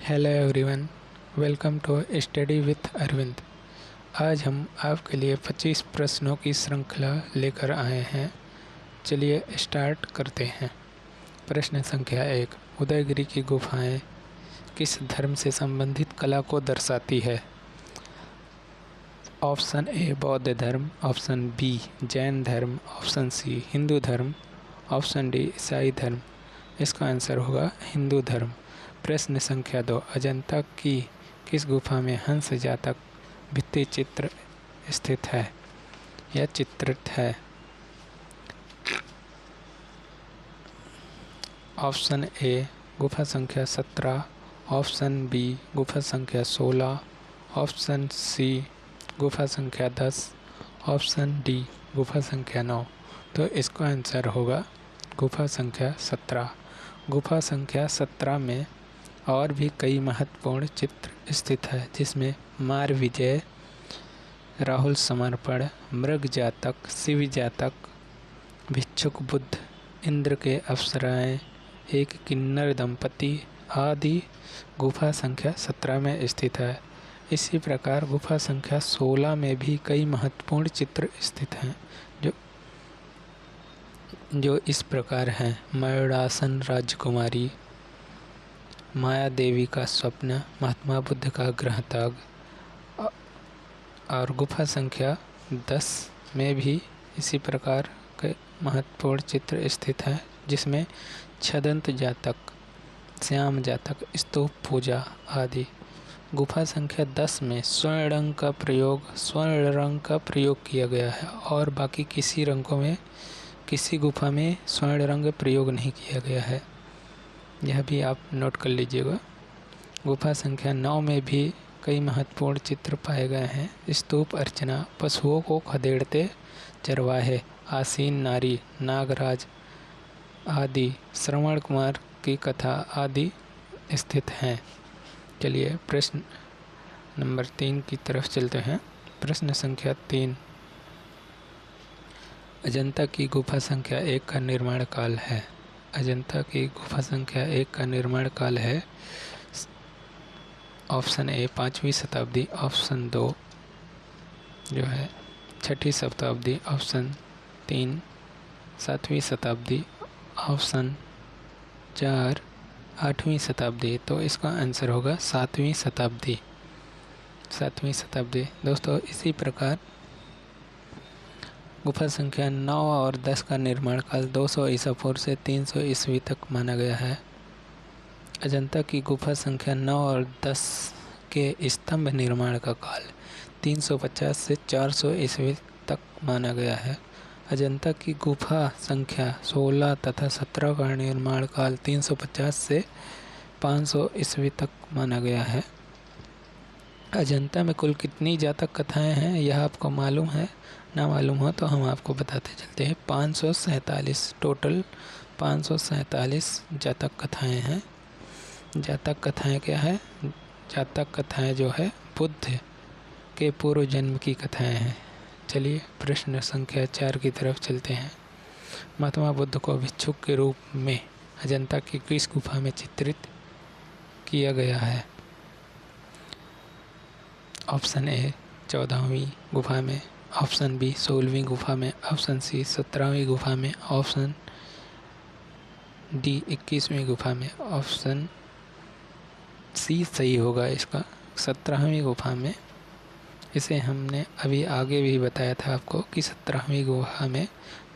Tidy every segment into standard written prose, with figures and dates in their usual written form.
Hello everyone, welcome to study with Arvind. आज हम आपके लिए 25 प्रश्नों की श्रृंखला लेकर आए हैं। चलिए स्टार्ट करते हैं। प्रश्न संख्या 1, उदयगिरी की गुफाएं किस धर्म से संबंधित कला को दर्शाती है? ऑप्शन ए बौद्ध धर्म, ऑप्शन बी जैन धर्म, ऑप्शन सी हिंदू धर्म, ऑप्शन डी ईसाई धर्म। इसका आंसर होगा हिंदू धर्म। प्रश्न संख्या 2, अजंता की किस गुफा में हंस जातक भित्ति चित्र स्थित है या चित्रित है? ऑप्शन ए गुफा संख्या 17, ऑप्शन बी गुफा संख्या 16, ऑप्शन सी गुफा संख्या 10, ऑप्शन डी गुफा संख्या 9। तो इसका आंसर होगा गुफा संख्या 17। गुफा संख्या 17 में और भी कई महत्वपूर्ण चित्र स्थित है, जिसमें मार विजय, राहुल समर्पण, मृग जातक, शिव जातक, भिक्षुक बुद्ध, इंद्र के अप्सराएं, एक किन्नर दंपति आदि गुफा संख्या 17 में स्थित है। इसी प्रकार गुफा संख्या 16 में भी कई महत्वपूर्ण चित्र स्थित हैं, जो इस प्रकार हैं। मयूरासन राजकुमारी, माया देवी का स्वप्न, महात्मा बुद्ध का ग्रह त्याग। और गुफा संख्या 10 में भी इसी प्रकार के महत्वपूर्ण चित्र स्थित है, जिसमें छदंत जातक, श्याम जातक, स्तूप पूजा आदि। गुफा संख्या 10 में स्वर्ण रंग का प्रयोग किया गया है और बाकी किसी गुफा में स्वर्ण रंग प्रयोग नहीं किया गया है। यह भी आप नोट कर लीजिएगा। गुफा संख्या 9 में भी कई महत्वपूर्ण चित्र पाए गए हैं। स्तूप अर्चना, पशुओं को खदेड़ते चरवाहे, आसीन नारी, नागराज आदि, श्रवण कुमार की कथा आदि स्थित हैं। चलिए प्रश्न नंबर 3 की तरफ चलते हैं। प्रश्न संख्या 3, अजंता की गुफा संख्या 1 का निर्माण काल है। अजंता की गुफा संख्या 1 का निर्माण काल है ऑप्शन ए 5वीं शताब्दी, ऑप्शन 2 जो है 6ठी शताब्दी, ऑप्शन 3 7वीं शताब्दी, ऑप्शन 4 8वीं शताब्दी। तो इसका आंसर होगा 7वीं शताब्दी। 7वीं शताब्दी। दोस्तों, इसी प्रकार गुफा संख्या 9 और 10 का निर्माण काल 200 ईसा पूर्व से 300 ईस्वी तक माना गया है। अजंता की गुफा संख्या 9 और 10 के स्तंभ निर्माण का काल 350 से 400 ईस्वी तक माना गया है। अजंता की गुफा संख्या 16 तथा 17 का निर्माण काल 350 से 500 ईस्वी तक माना गया है। अजंता में कुल कितनी जातक कथाएं हैं, यह आपको मालूम है? ना मालूम हो तो हम आपको बताते चलते हैं। 547 टोटल 547 जातक कथाएं हैं। जातक कथाएं क्या है? जातक कथाएं जो है बुद्ध के पूर्व जन्म की कथाएं हैं। चलिए प्रश्न संख्या 4 की तरफ चलते हैं। महात्मा बुद्ध को भिक्षुक के रूप में अजंता की किस गुफा में चित्रित किया गया है? ऑप्शन ए 14वीं गुफा में, ऑप्शन बी 16वीं गुफा में, ऑप्शन सी 17वीं गुफा में, ऑप्शन डी 21वीं गुफा में। ऑप्शन सी सही होगा इसका, 17वीं गुफा में। इसे हमने अभी आगे भी बताया था आपको कि 17वीं गुफा में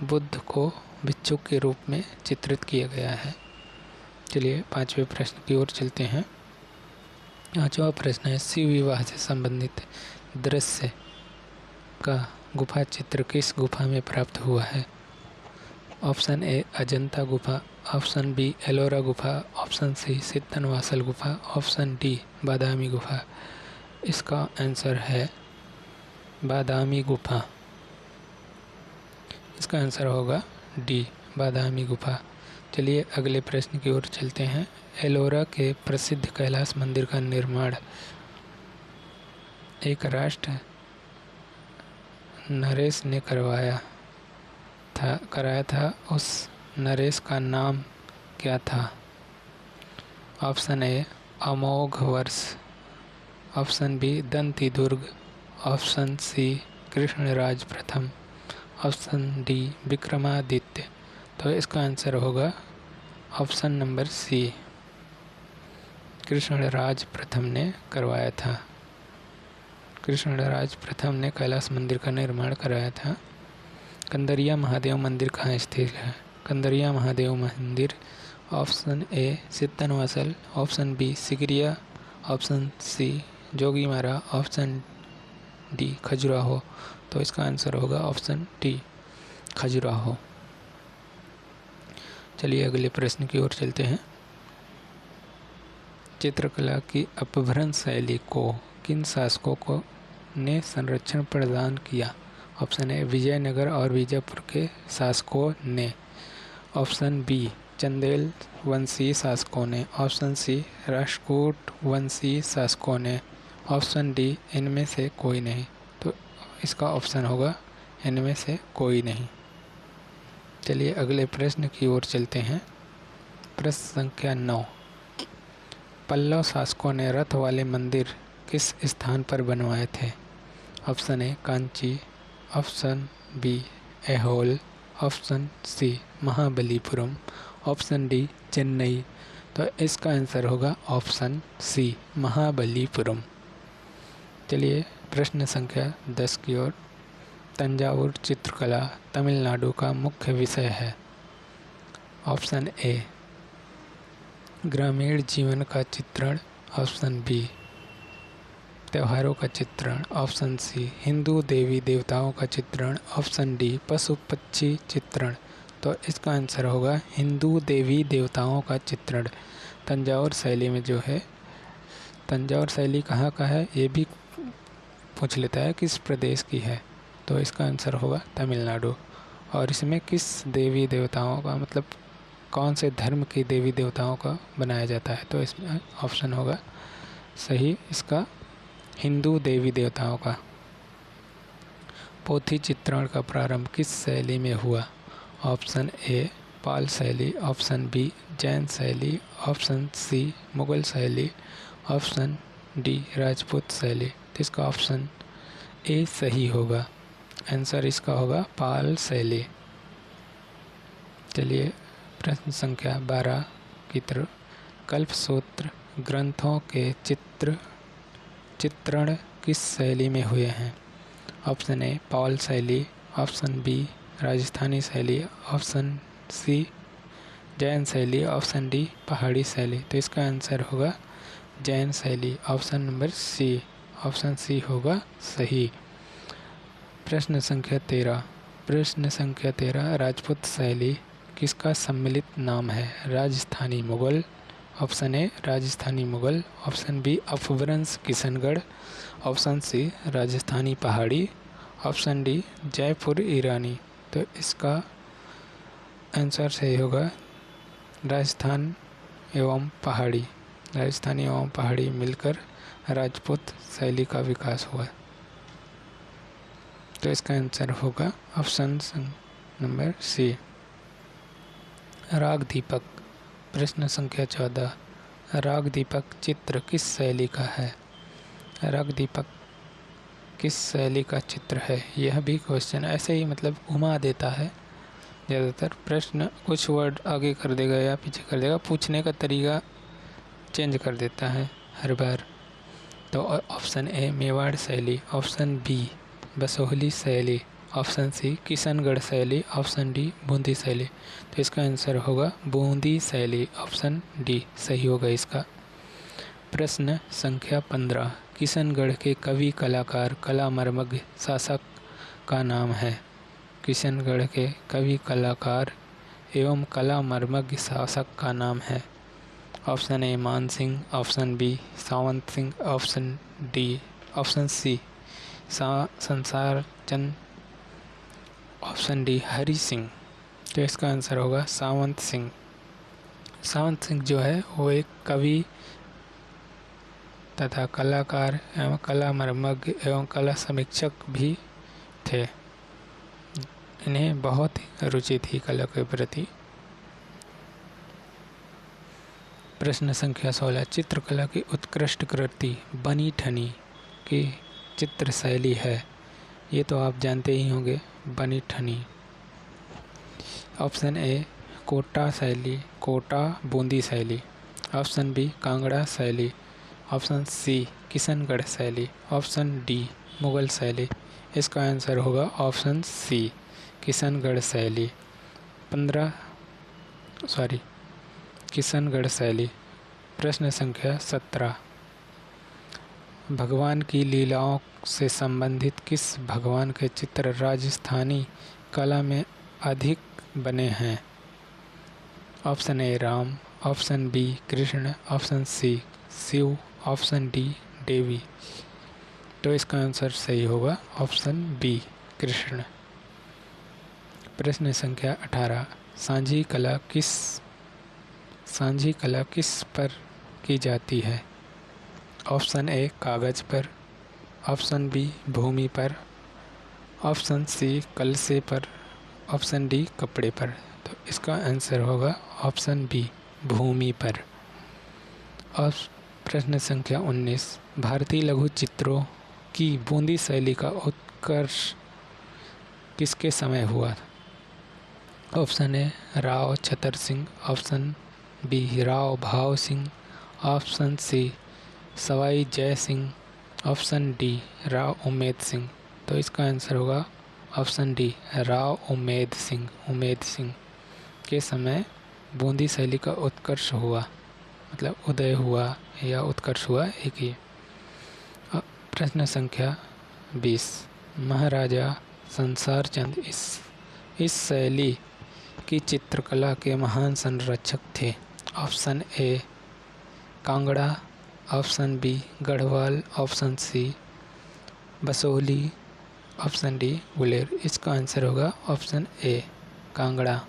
बुद्ध को भिक्षुक के रूप में चित्रित किया गया है। चलिए 5वें प्रश्न की ओर चलते हैं। 5वां प्रश्न है, शिव विवाह से संबंधित दृश्य का गुफा चित्र किस गुफा में प्राप्त हुआ है? ऑप्शन ए अजंता गुफा, ऑप्शन बी एलोरा गुफा, ऑप्शन सी सिद्धनवासल गुफा, ऑप्शन डी बादामी गुफा। इसका आंसर है बादामी गुफा। इसका आंसर होगा डी बादामी गुफा। चलिए अगले प्रश्न की ओर चलते हैं। एलोरा के प्रसिद्ध कैलाश मंदिर का निर्माण एक राष्ट्र नरेश ने कराया था। उस नरेश का नाम क्या था? ऑप्शन ए अमोघ वर्ष, ऑप्शन बी दंती दुर्ग, ऑप्शन सी कृष्णराज प्रथम, ऑप्शन डी विक्रमादित्य। तो इसका आंसर होगा ऑप्शन नंबर सी, कृष्णराज प्रथम ने करवाया था। कृष्णराज प्रथम ने कैलाश मंदिर का निर्माण कराया था। कंदरिया महादेव मंदिर कहाँ स्थित है? कंदरिया महादेव मंदिर option A Sittanavasal, option B Sigiriya, option C Jogimara, option D Khajuraho. तो इसका आंसर होगा ऑप्शन डी खजुराहो। चलिए अगले प्रश्न की ओर चलते हैं। चित्रकला की अपभ्रंश शैली को किन शासकों को ने संरक्षण प्रदान किया? ऑप्शन ए विजयनगर और बीजापुर के शासकों ने, ऑप्शन बी चंदेल वंशीय शासकों ने, ऑप्शन सी राष्ट्रकूट वंशीय शासकों ने, ऑप्शन डी इनमें से कोई नहीं। तो इसका ऑप्शन होगा इनमें से कोई नहीं। चलिए अगले प्रश्न की ओर चलते हैं। प्रश्न संख्या 9, पल्लव शासकों ने रथ वाले मंदिर किस स्थान पर बनवाए थे? Option A Kanchi, option B Aihole, option C Mahabalipuram, option D Chennai. तो इसका आंसर होगा ऑप्शन सी महाबलीपुरम। चलिए प्रश्न संख्या 10 की ओर। तंजावुर चित्रकला तमिलनाडु का मुख्य विषय है। ऑप्शन ए ग्रामीण जीवन का चित्रण, ऑप्शन बी त्योहारों का चित्रण, ऑप्शन सी हिंदू देवी देवताओं का चित्रण, ऑप्शन डी पशु पक्षी चित्रण। तो इसका आंसर होगा हिंदू देवी देवताओं का चित्रण। तंजावुर शैली में जो है, तंजावुर शैली कहाँ का है ये भी पूछ लेता है, किस प्रदेश की है। तो इसका आंसर होगा तमिलनाडु। और इसमें किस देवी देवताओं का, मतलब कौन से धर्म के देवी देवताओं का बनाया जाता है? तो इसमें ऑप्शन होगा सही इसका हिंदू देवी देवताओं का। पोथी चित्रण का प्रारंभ किस शैली में हुआ? ऑप्शन ए पाल शैली, ऑप्शन बी जैन शैली, ऑप्शन सी मुगल शैली, ऑप्शन डी राजपूत शैली। तो इसका ऑप्शन ए सही होगा। आंसर इसका होगा पाल शैली। चलिए प्रश्न संख्या 12 की तरफ। कल्पसूत्र ग्रंथों के चित्रण किस शैली में हुए हैं? ऑप्शन ए पाल शैली, ऑप्शन बी राजस्थानी शैली, ऑप्शन सी जैन शैली, ऑप्शन डी पहाड़ी शैली। तो इसका आंसर होगा जैन शैली, option number C, option C होगा सही। प्रश्न संख्या 13। प्रश्न संख्या 13, राजपूत शैली किसका सम्मिलित नाम है? Rajasthani Mughal, option A Rajasthani Mughal, option B Apabhramsha Kishangarh, option C Rajasthani पहाड़ी, ऑप्शन डी जयपुर ईरानी। तो इसका आंसर सही होगा राजस्थान एवं पहाड़ी। राजस्थानी एवं पहाड़ी मिलकर राजपूत शैली का विकास हुआ। तो इसका आंसर होगा ऑप्शन नंबर सी। राग दीपक। प्रश्न संख्या 14, राग दीपक चित्र किस शैली का है? राग दीपक किस शैली का चित्र है? यह भी क्वेश्चन ऐसे ही मतलब घुमा देता है। ज़्यादातर प्रश्न कुछ वर्ड आगे कर देगा या पीछे कर देगा, पूछने का तरीका चेंज कर देता है हर बार। तो ऑप्शन ए मेवाड़ शैली, ऑप्शन बी बसोहली शैली, ऑप्शन सी किशनगढ़ शैली, ऑप्शन डी बूंदी शैली। तो इसका आंसर होगा बूंदी शैली, ऑप्शन डी सही होगा इसका। प्रश्न संख्या 15, किशनगढ़ के कवि कलाकार कलामर्मज्ञ शासक का नाम है? किशनगढ़ के कवि कलाकार एवं कलामर्मज्ञ शासक का नाम है? Option A Man Singh, option B Sawant Singh, option C Sansar Chand, option D Hari Singh. तो इसका आंसर होगा सावंत सिंह। सावंत सिंह जो है वो एक कवि तथा कलाकार एवं कलामर्मज्ञ एवं कला समीक्षक भी थे। इन्हें बहुत रुचि थी कला के प्रति। प्रश्न संख्या 16। चित्रकला की उत्कृष्ट कृति बनी ठनी की चित्र शैली है। ये तो आप जानते ही होंगे, बनी ठनी। ऑप्शन ए कोटा शैली, कोटा बूंदी शैली। ऑप्शन बी कांगड़ा शैली। ऑप्शन सी किशनगढ़ शैली। ऑप्शन डी मुगल शैली। इसका आंसर होगा ऑप्शन सी किशनगढ़ शैली। किशनगढ़ शैली। प्रश्न संख्या 17। भगवान की लीलाओं से संबंधित किस भगवान के चित्र राजस्थानी कला में अधिक बने हैं? Option A Ram. Option B Krishna. Option C Shiva. Option D Devi. तो इसका आंसर सही होगा ऑप्शन बी कृष्ण। प्रश्न संख्या 18। सांझी कला किस पर की जाती है? ऑप्शन ए कागज पर। ऑप्शन बी भूमि पर। ऑप्शन सी कलसे पर। ऑप्शन डी कपड़े पर। तो इसका आंसर होगा ऑप्शन बी भूमि पर। और प्रश्न संख्या 19। भारतीय लघु चित्रों की बूंदी शैली का उत्कर्ष किसके समय हुआ? Option A Rao Chhatar Singh. Option B Rao Bhav Singh. Option C Sawai Jai Singh. Option D Rao Umed Singh. तो इसका आंसर होगा ऑप्शन डी राव उमेद सिंह के समय बूंदी शैली का उत्कर्ष हुआ, मतलब उदय हुआ या उत्कर्ष हुआ एक ही। प्रश्न संख्या 20। महाराजा संसार चंद इस शैली की चित्रकला के महान संरक्षक थे। Option A Kangra. Option B Garhwal. Option C Basohli. Option D Guler. इसका आंसर होगा ऑप्शन ए कांगड़ा।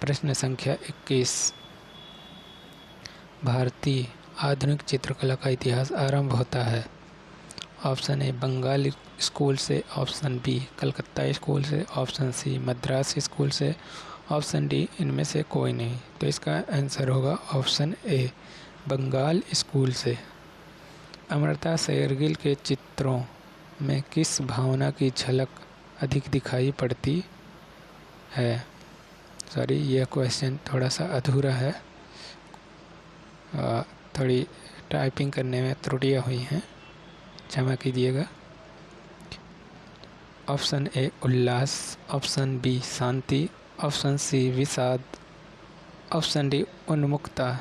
प्रश्न संख्या 21। भारतीय आधुनिक चित्रकला का इतिहास आरंभ होता है। ऑप्शन ए बंगाली स्कूल से। ऑप्शन बी कलकत्ता स्कूल से। ऑप्शन सी मद्रास स्कूल से। ऑप्शन डी इनमें से कोई नहीं। तो इसका आंसर होगा ऑप्शन ए बंगाल स्कूल से। अमृता शेरगिल के चित्रों में किस भावना की झलक अधिक दिखाई पड़ती है? सॉरी, यह क्वेश्चन थोड़ा सा अधूरा है, थोड़ी टाइपिंग करने में त्रुटियां हुई हैं, क्षमा कीजिएगा। ऑप्शन ए उल्लास। ऑप्शन बी शांति। ऑप्शन सी विषाद। ऑप्शन डी उन्मुक्ता।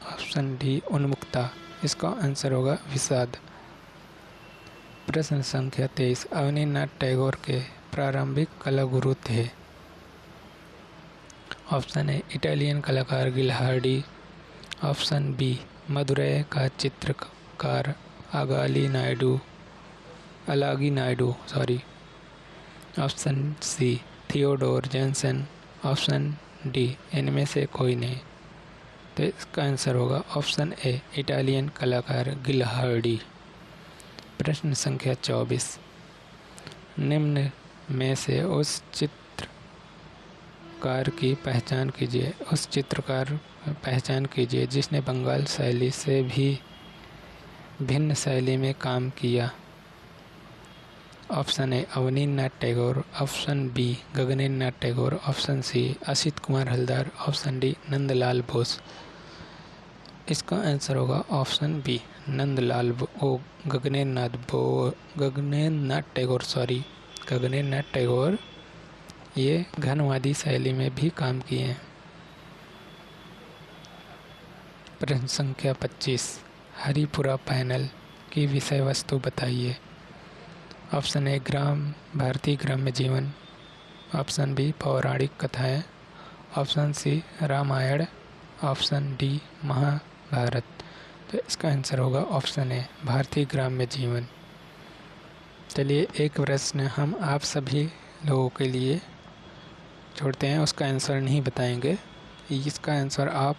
ऑप्शन डी उन्मुक्ता। इसका आंसर होगा विषाद। प्रश्न संख्या 23। अवनीनाथ टैगोर के प्रारंभिक कला गुरु थे। ऑप्शन ए इटालियन कलाकार गिलहार्डी। ऑप्शन बी मदुरै का चित्रकार Alagi Naidu. Option C Theodore Jensen. Option D इनमें से कोई नहीं। तो इसका आंसर होगा ऑप्शन ए इटालियन कलाकार गिलहार्डी। प्रश्न संख्या 24। निम्न में से उस चित्रकार की पहचान कीजिए जिसने बंगाल शैली से भी भिन्न शैली में काम किया। Option A Avaninath Tagore. Option B Gaganendranath Tagore. Option C Asit Kumar Haldar. Option D Nandalal Bose. इसका आंसर होगा ऑप्शन बी गगनेन्द्रनाथ टैगोर। ये घनवादी शैली में भी काम किए हैं। प्रश्न संख्या 25। हरिपुरा पैनल की विषय वस्तु बताइए। ऑप्शन ए भारतीय ग्राम्य जीवन। ऑप्शन बी पौराणिक कथाएं। Option C Ramayana. Option D Mahabharata. तो इसका आंसर होगा ऑप्शन ए भारतीय ग्राम्य जीवन। चलिए एक प्रश्न हम आप सभी लोगों के लिए छोड़ते हैं, उसका आंसर नहीं बताएंगे। इसका आंसर आप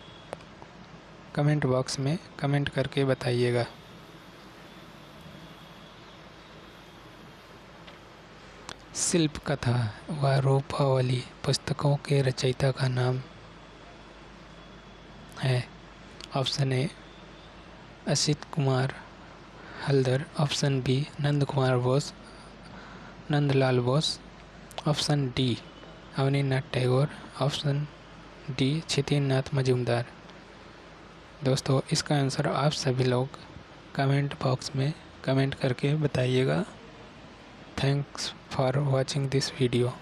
कमेंट बॉक्स में कमेंट करके बताइएगा। शिल्प कथा व रूपावली पुस्तकों के रचयिता का नाम है। Option A Asit Kumar Haldar, option B Nand Kumar Bose, Nandalal Bose, option D Avaninath Tagore, option D Kshitindranath Majumdar. दोस्तों इसका आंसर आप सभी लोग कमेंट बॉक्स में कमेंट करके बताइएगा। Thanks for watching this video.